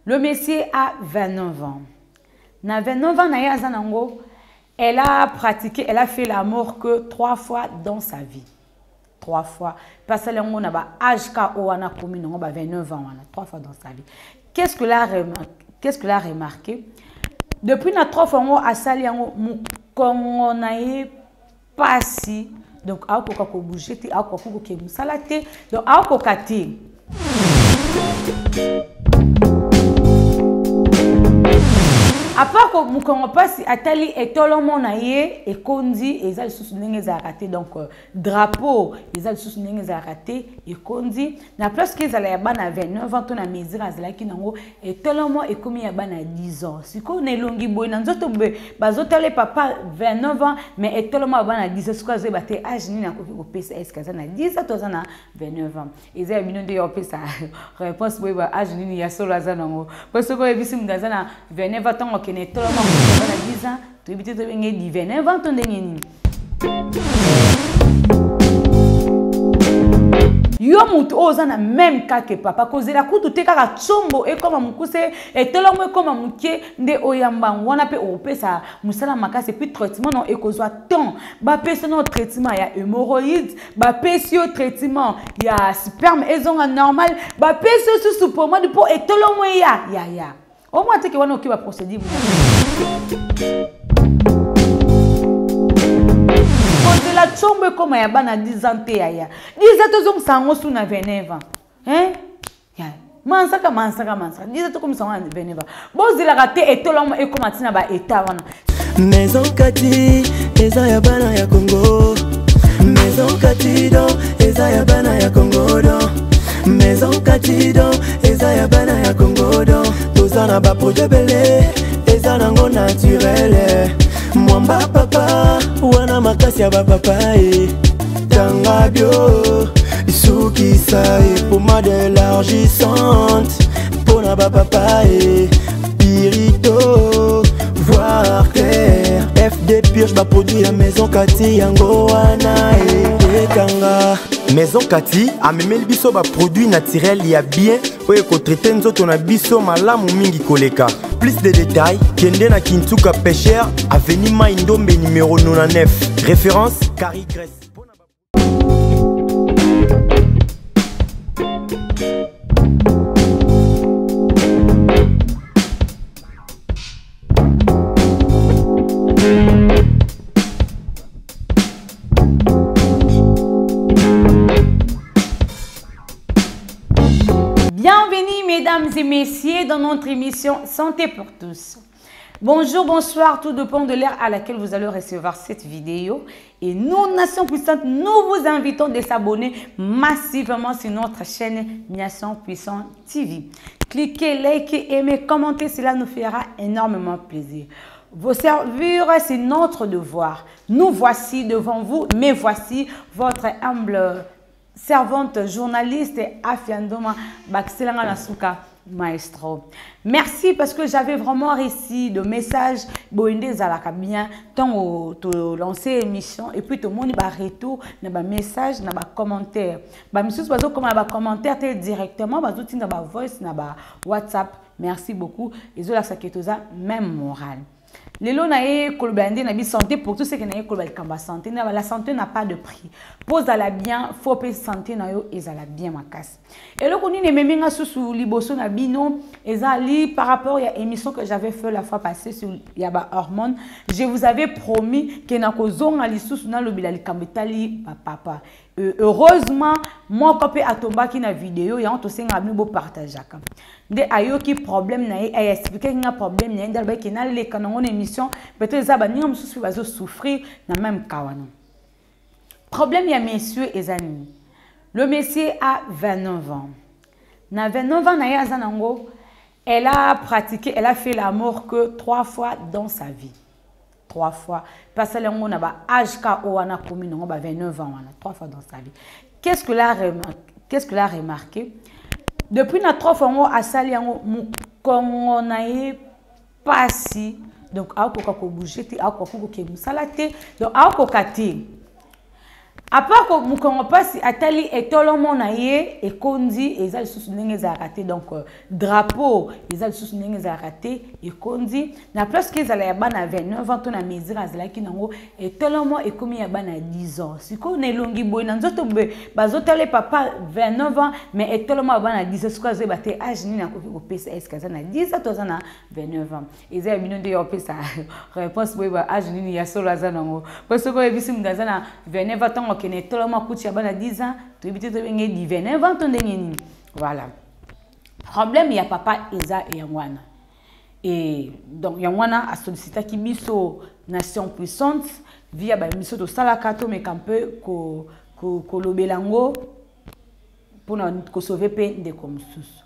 Le monsieur a 29 ans. Na 29 ans, elle a pratiqué, elle a fait l'amour que 3 fois dans sa vie. 3 fois. Parce qu'elle a un âge où elle a commis 29 ans, 3 fois dans sa vie. Qu'est-ce que elle a remarqué? Depuis la 3 fois, elle a sali on a pas si. Donc, elle a bougé, elle a bougé, donc, elle a à part que nous ne pas si atali et tout le monde et kondi et ils sous raté donc drapeau ils sous raté et kondi na plus qu'ils allaient à 29 ans na mesure azala ki nango et tout le monde est comme ya bana 10 ans si ko ne longi boy na nzoto be bazotale papa 29 ans mais et tout le monde bana 10 ans ce que baté âge ni na ko pesa est-ce que ça na 10 ans to na 29 ans ils avaient bino de yo pesa réponse boy ba âge ni ya solo azanango parce que ko bisi mudazana 29 ans que tout le monde a 10 ans, tu es peut-être 29 ans, tu yo mutu ozana même cas que papa cause la kutu te kaka chombo et comme mukuse et tellement comme mukie nde oyamba wana pe opesa musala makase puis traitement non ekozwa temps ba pesa no traitement ya hémorroïdes ba pesa traitement ya sperme ezonga normal ba pesa sous pour moi pour et tellement ya au moins tu que wana okiba procédure la chombe comme ya bana 10 ans te ya 10 ans to sango sous na 29 ans hein ya mansaka 10 ans comme ça 29 ans bozi la raté et to l'homme et comme tina ba état wana maison kati eza ya bana ya Congo maison kati do eza ya bana ya Congo do maison kati do eza ya bana ya Congo do tozana ba projet belé eza nango naturel mwamba papa wana makasi ya papa tanga bio suki sai poma d'élargissante pona papa pirito voir clair FD purge ba produit la maison kati yango wana tanga maison kati amemeli biso ba produit naturel ya bien oye ko traiter nzoto na biso malamu mingi koleka. Plus de détails, Kende na Kintuka Pêcheur, avenue Maindombe numéro 99. Référence, Carrie Grèce. Bienvenue mesdames et messieurs dans notre émission Santé pour tous. Bonjour, bonsoir, tout dépend de l'heure à laquelle vous allez recevoir cette vidéo. Et nous, Nation Puissante, nous vous invitons de s'abonner massivement sur notre chaîne Nation Puissante TV. Cliquez, likez, aimez, commentez, cela nous fera énormément plaisir. Vous servir, c'est notre devoir. Nous voici devant vous, mais voici votre humble servante journaliste Afiandoma Bakselanga Nasuka Maestro. Merci parce que j'avais vraiment réussi de messages boindé zalaka bien tant to lancer émission et puis tout le monde ba retour na ba message na ba commentaire ba misus bazo comme ba commentaire directement bazo tinda ba voice na ba WhatsApp. Merci beaucoup et zo la saketoza même moral. Lelo na ye kolbande na bi santé pour tous ceux qui na ye kolbal kamba santé na la santé n'a pas de prix. Pose à la bien, faut pe santé na yo ezala bien makasi. Et le koni ne meminga sous liboso na bino ezali par rapport à l'émission que j'avais fait la fois passée sur yaba hormone, je vous avais promis que na kozonga lisusu na lobila likambetali papa. Heureusement, moi copé atomba ki na vidéo ya on to senga bino bo partageaka. De ayoki problème na ye ay expliquer nga problème na ndalba ki na le kanongo émission peut-être ça ba ninga mususu bazo souffrir na même kawana. Problème ya messieurs et amis. Le monsieur a 29 ans. Na 29 ans na yazanango, elle a pratiqué, elle a fait l'amour que 3 fois dans sa vie. 3 fois. Parce qu'elle a un âge où on a commis 29 ans, 3 fois dans sa vie. Qu'est-ce que elle a remarqué? Depuis la 3 fois, on a sali on a pas si. Donc, on a bougé, on a donc À part que Mukongo passe atali etolomo na ye et kondi ezali sous ndenge za raté donc drapeau ezali sous ndenge za raté et kondi na place que ezala ya bana 29 ans to na mesure azalaki nango etolomo ekomi ya bana 10 ans siko na elongi boy na nzoto bazotale papa 29 ans mais etolomo ya bana 10 ans siko azeba te âge nini akoki kopesa est-ce que ça na 10 ans to za na 29 ans ezali bino nde opesa réponse boy ba âge nini ya solo za nango parce que ebisi mundaza na 29 ans kene toloma kuti ya bana 10 ans to ebité to benge di 29 ans to ndenge nini voilà problème ya papa eza yangwana et donc yangwana a sollicité ki biso nation puissante via ba biso to sala kato mais un peu ko lobelango pour ko sauver pe de comme sous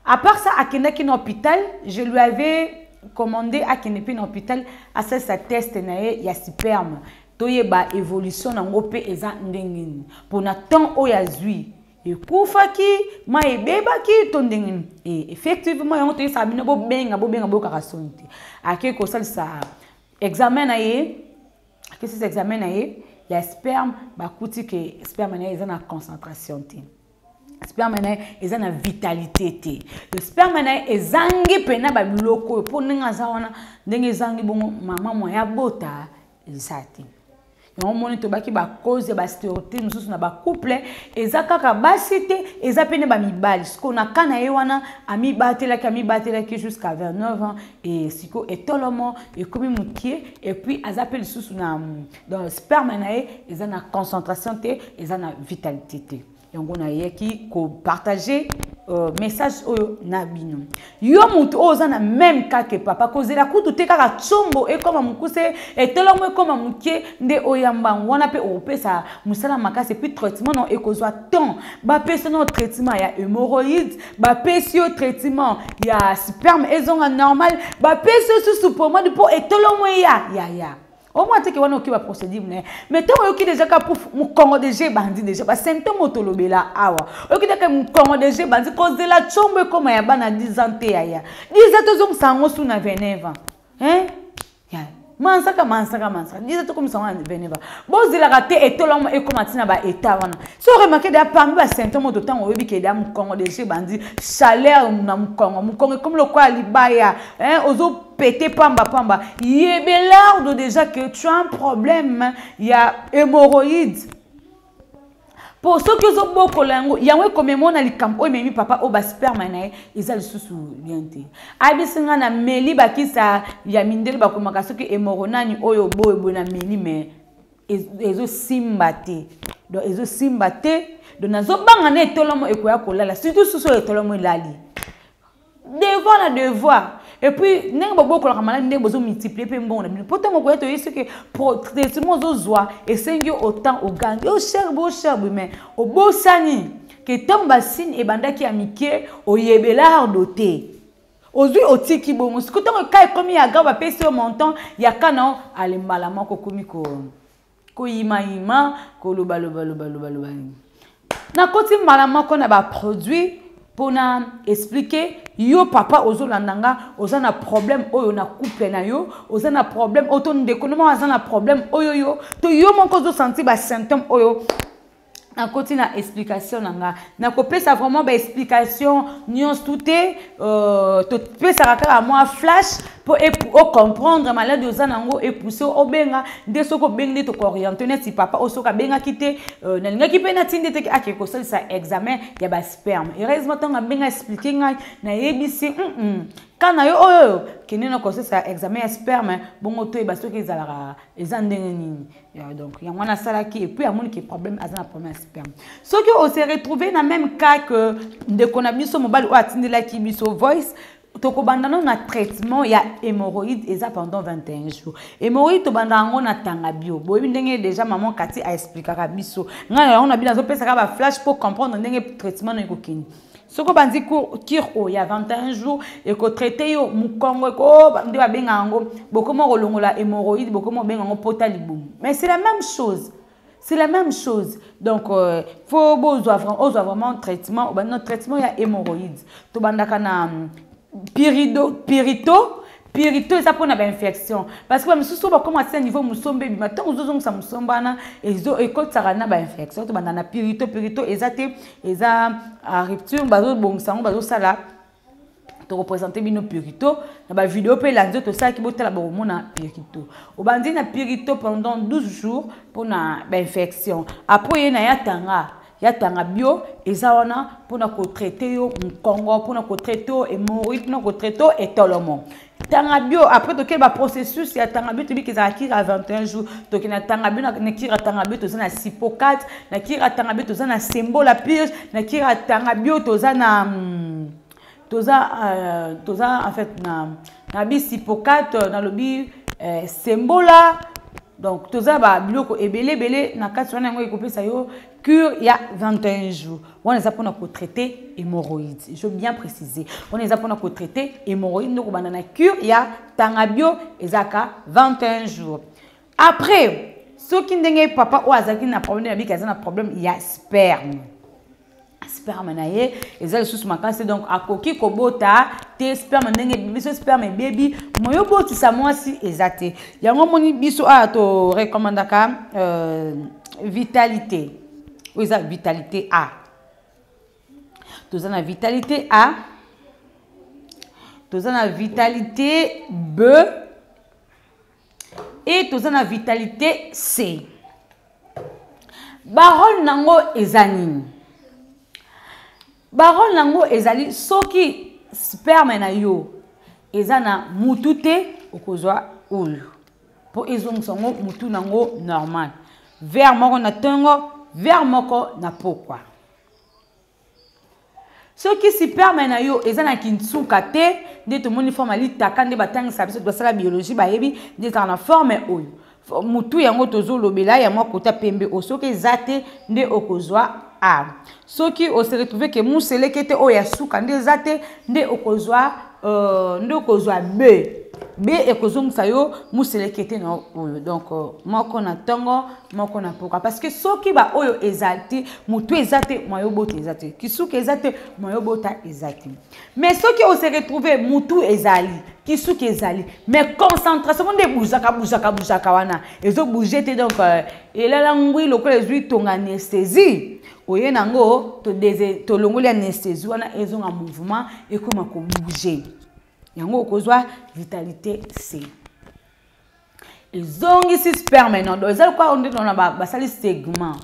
à part ça akenda ki na hôpital je lui avais commandé akenda pe na hôpital à ça sa test na ya sperme toyeba évolution nango pe eza ndengini pona temps oya zui ekufaki ma ebebaki to ndengini et effectivement yango toyi sabino bo benga bo karasonte ake ko salisa examen na ye ake ces examen na ye ya sperme bakuti ke sperme na eza na concentration te sperme na eza na vitalité te le sperme na ezangi pena ba biloko po ninga za wana ndenge ezangi bongo mama mo ya bota ezati on moni to baki ba cause ba stéréotype nous na ba couple ezakaka basité ezapene ba mibali siko na kana ye wana ami batela ki jusqu'à 29 ans et siko etolomo et comme mukie et puis azapeli susu na dans sperme na ye ezana concentration te ezana vitalité te yango na ye ki ko partager message oyo na bino yo mutu oza na même cas que papa kozela kutu te kaka tsombo e koma mukuse et tolomo e koma mukie nde oyamba wana pe opesa musala makase puis traitement non e kozwa temps ba pesa no traitement ya hémorroïdes ba pesa traitement ya sperme ezonga normal ba pesa susu pour moi pour et tolomo ya au moins tu wana okiba procédure mais tant oki déjà ka pour mu Congo déjà bandi déjà ba symptôme otolobela awa oki ka mu Congo déjà bandi cause de la chombe comme ya bana 10 ans te ya 10 ans tozom sango su na 29 ans hein ya mansaka 10 ans comme sango na 29 ans bozila ka te etolomo e comme tina ba état wana so remarquer da parmi ba symptômes de temps obi ke da mu Congo déjà bandi chaleur na mu Congo comme le quoi libaya hein ozo pété pamba yebelardo déjà que tu as un problème il y a hémorroïdes pour ceux qui ont beaucoup lango yango comme mona likambo o memi papa o ba sperme na ezali susu biente abisinga na meli bakisa ya mindele bakomaka soki hémorronani oyo boyo na meli mais ezo simbate donc ezo simbate donc nazo banga na etolomo ekoya kolala surtout susu etolomo ilali devoir et puis n'est pas beaucoup la maladie n'est pas multiplier peu bon pourtant on peut dire que pour traitement aux oies et c'est autant au gang au cher mais au beau sani que tant bassine et banda qui amitié au yebelard doté aux yeux au tiki bon ce que tant que comme il y a grave à passer au montant il y a canon à l'emballement kokomiko ko ima ko loba na côté malama qu'on a ba produit pour na expliquer yo papa ozolandanga ozana problème oyo na couple na yo ozana problème auto ndékonomo ozana problème oyo yo to yo moko zo sentir ba symptôme oyo na continue na explication nanga na kopesa vraiment ba explication nyons touté to pesa kaka moi flash pour comprendre malade ozanango et pousser au benga de soko bengde to orienter si papa osoka benga kité na linga ki pe na tinde te akeko ça examen ya ba sperme heureusement tanga benga expliquer ngai na yebisi kana yo oyo kenena ko ça examen ya sperme bongo to e basoki ezalaka ezandenge nini ya donc ya mwana salaki et puis amoni ki problème azana problème ya sperme soki on se retrouver na même cas que de konabiso mobile ou atindela ki biso voice toko bandana na traitement ya hémorroïde eza pendant 21 jours hémorroïde to bandango na tanga bio boyebi ndenge déjà maman Kati a expliquera biso ngana on a bien zo pesa ka ba flash pour comprendre ndenge traitement na ekokini soko bandi ko kiro ya 21 jours et ko traiter yo mukongo ko ndi ba benga ngo bokomo rolongola hémorroïde bokomo benga ngo pota libum mais c'est la même chose. C'est la même chose. Donc, faut vraiment un traitement. Notre traitement, il y a hémorroïdes. To bandaka na pirito Purito ça pour na infection parce que même si on va commencer à niveau musombe maintenant aux autres ça musombana et quand ça na ba infection to bana na purito ezate eza rupture bazo bon ça bazo sala to représenter bino purito na ba vidéo pe la nzoto ça ki botela ba mona purito o bandi na purito pendant 12 jours pour na ba infection après na yatanga bio ezawana pour na ko traiter yo Congo pour na ko traiter yo hémorroïde pour na ko traiter yo étolomo tanga bio après to quel ba processus ya tanga bio to bi kezala kira 21 jours to kina tanga bio na kira tanga bio to za na Sipocate na kira tanga bio to za na Sembola purge na kira tanga bio to za na toza en fait na bi Sipocate na lobi Sembola donc toza ba biloko ebele na kati wana ngo ekopesa yo cure il y a 21 jours. On les a pour nous traiter hémorroïdes. Je veux bien préciser. On les a pour nous traiter hémorroïdes. Nous avons une cure il y a tangabio et zaka 21 jours. Après, ceux qui n'ont pas papa ou azaki n'a problème il y a sperme. Sperme naie et ça sous ma c'est donc à koki kobota te sperme ndenge biso sperme baby moyo boti sa moi si ezate. Yango moni biso a to recommandaka vitalité. Oui, ça, vitalité A. Nous avons la vitalité A. Nous avons la vitalité B. Et nous avons la vitalité C. Baron nango ezani. Baron nango ezali soki sperme na yo ezana mutute okozwa oyo. Po ezongsango mutu nango normal. Vers moko na tongo vers moko na pokwa. Ce qui se permet na yo ezana kinsuka te de to moni formali takande batang sabiso do sala biologie ba yebi de na forme oyo. Mutu yango tozo lobela ya mwa kota pembe osoke zate nde okozwa a. Soki o se retrouver que musele kete o ya suka nde zate nde okozwa B. B ekozongisa yo musele kete na oyo. Donc moko na tongo moko na poka parce que soki ba oyo ezalti mutu ezate moyo bota ezate kisuka ezate moyo bota ezate. Mais soki o se retrouver mutu ezali kisuka ezali mais concentration de bouzaka wana ezo bouger te donc elala ngwi lokola ezui tonga anesthésie oye nango to longoli anesthésie wana ezonga mouvement ekoma ko bouger. Yango okozwa vitalité C. Ezongi si sperme non do ezali kwa onde na ba sali segment.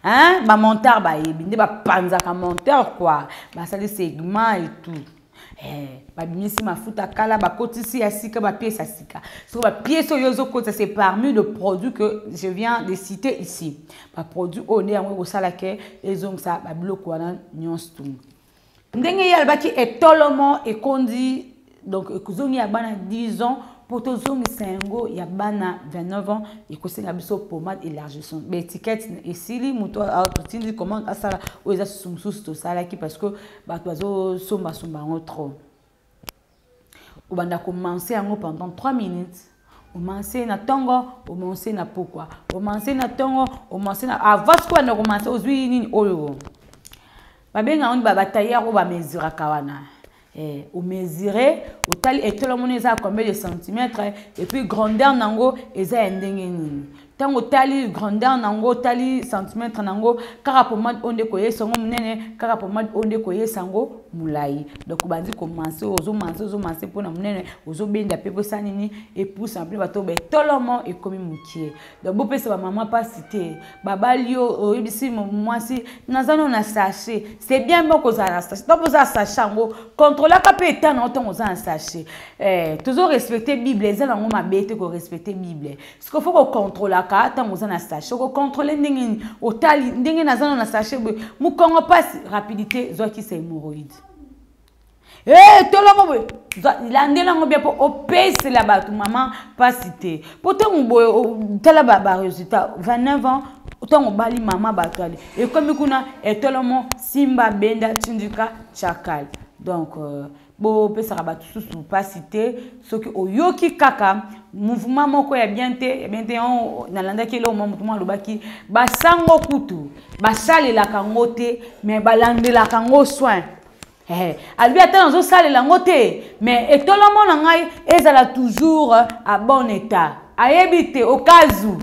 Hein? Ba monteur ba yebi nde ba panza ka monteur quoi. Ba sali segment et tout. Ba bimisi mafuta kala ba kotisi ya sika ba pièce ya sika. So ba pièce yozo kota c'est parmi les produits que je viens de citer ici. Ba produit on est yango kosala ke ezongi sa ba biloko wana nyonso. Ndenge yalbaki etolomo ekondi. Donc, il y a 10 ans, pour tous les il y a 29 ans, il y a une pommade élargissant. L'étiquette ici, il y a comment ça ou ils sont sous ça parce que oiseaux sont trop. On va commencer pendant 3 minutes. On commence na tongo, on commence na pourquoi. On commence na tongo, on commence na avant ce qu'on a commencé aux huit oyo. Babenga on ba batailler ou ba mesura kawana. Au mesurer, au tali et tout le monde a combien de centimètres et puis grandeur nango eza ndenge nini. Tango tali grandeur nango tali centimètres nango kaka pomade onde koye sango munene kaka pomade onde koye sango mulai. Donc bandi commencer ozo mancer pour na munene ozo benda pepo sanini et pousse en plus bato be tolomo et comme mukie. Donc bo pesa ba maman pas cité babalio oyebisi moi si nazano na sachet. C'est bien bon ko za na sachet. Donc vous a sachet ngo contrôler ka pe etant na otongo za na sachet. Toujours respecter Bible, les gens ma bête ko respecter Bible. Ce qu'il faut qu'on contrôle tant aux na sachet ko contrôler ndenge otali ndenge nazana na sachet mu kongo passe rapidité zo ki c'est hémorroïde tolo mo landela ngo bien pour opese la batu maman pas cité pourtant mu tala ba résultat 29 ans autant on bali maman batali et comme kuna tolo mo simba benda tindika chakal donc bo pesa rabatu sous pas cité ce que oyoki kaka mouvement moko ya bien te on nalanda ki lo mouvement lobaki ba sango kutu ba sale la kangote mais ba landela kango soin albi ata nazo salela ngo te mais etolomo na ngai ezala toujours à bon état ayebi te au cas où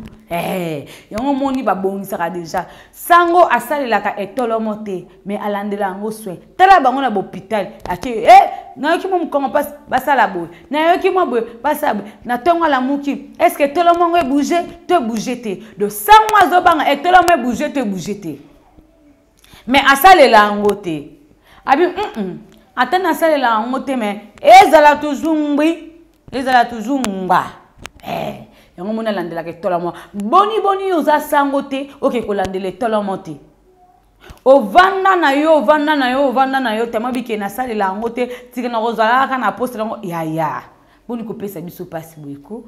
yango moni babongisaka déjà sango asalelaka etolomo te mais alandela yango soin tala bango na hôpital ake nayoki mo mukongo basala boye nayoki mo boye basala boye na tongo la muki est-ce que etolomo ngo bouger te bouger te de sango azobanga etolomo bouger te mais asalela yango te abi ata nasalela yango te mais ezala toujours ngba yango mona landela ke tolamo boni oza sango te oke ko landela tolamo te ovanda na yo te mabike na salela yango te tika na kozala ka na poste yango ya boni ko pesa biso pasi boyeko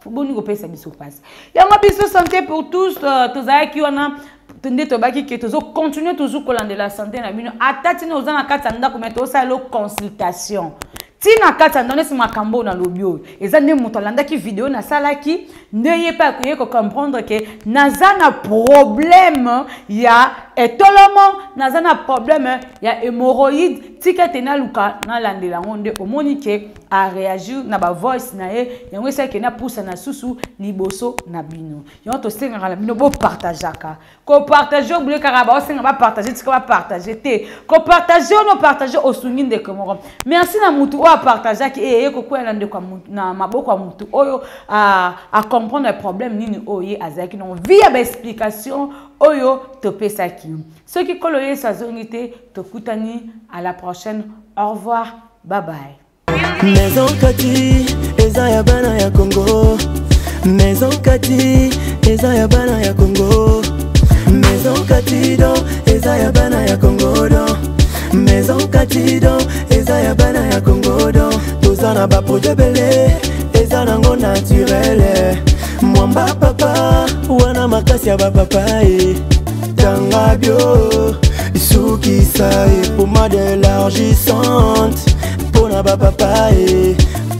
boni ko pesa biso pasi yango biso santé pour tous tozaki wana tende tobaki ke tozo continuer toujours ko landela santé na bino atati na ozana kata ndako mais to sala consultation tina kata ndone si makambo na lobio eza ne moto alandaki vidéo na salaki ndeye pa ko comprendre que nazana problème ya etolomo nazana problème ya hémorroïde tika tena luka na landela ngonde omoni ke a réagir na ba voice na ye yango esa ke na poussa na susu liboso na bino yango to senga la bino bo partageaka ko partager obule karaba o senga ba partager tika ba partager te ko partager no partager osunginde komoro merci na mutu a partager ki ko kwela ndeko na maboko ya mutu oyo a comprendre le problème nini oye azaki non via ba explication oyo to pesaki ceux qui koloye sa zonité to kutani à la prochaine au revoir bye bye. Maison Kati eza ya bana ya Congo. Maison Kati eza ya bana ya Congo. Maison Kati do eza ya bana ya Congo do. Maison Kati do eza ya bana ya Congo do. Tozana ba projet belé eza nango naturel. Mwamba papa wana makasi ya ba papa tanga bio suki sai pommade élargissante pona ba papa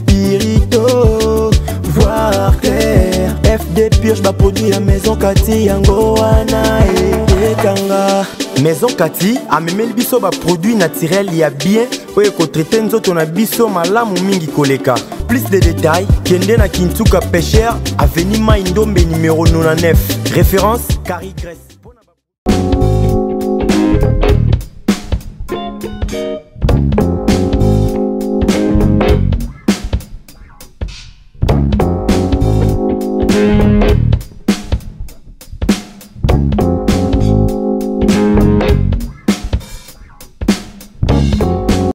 pirito voir clair FD purge ba produit ya Maison Kati yango wana tanga. Maison Kati amemeli biso ba produit naturel ya bien oyo ko traiter nzoto na biso malamu mingi koleka. Plus de détails kende na Kintuka Pêcheur avenue Maindombe numéro 99 référence Carrie Grèce.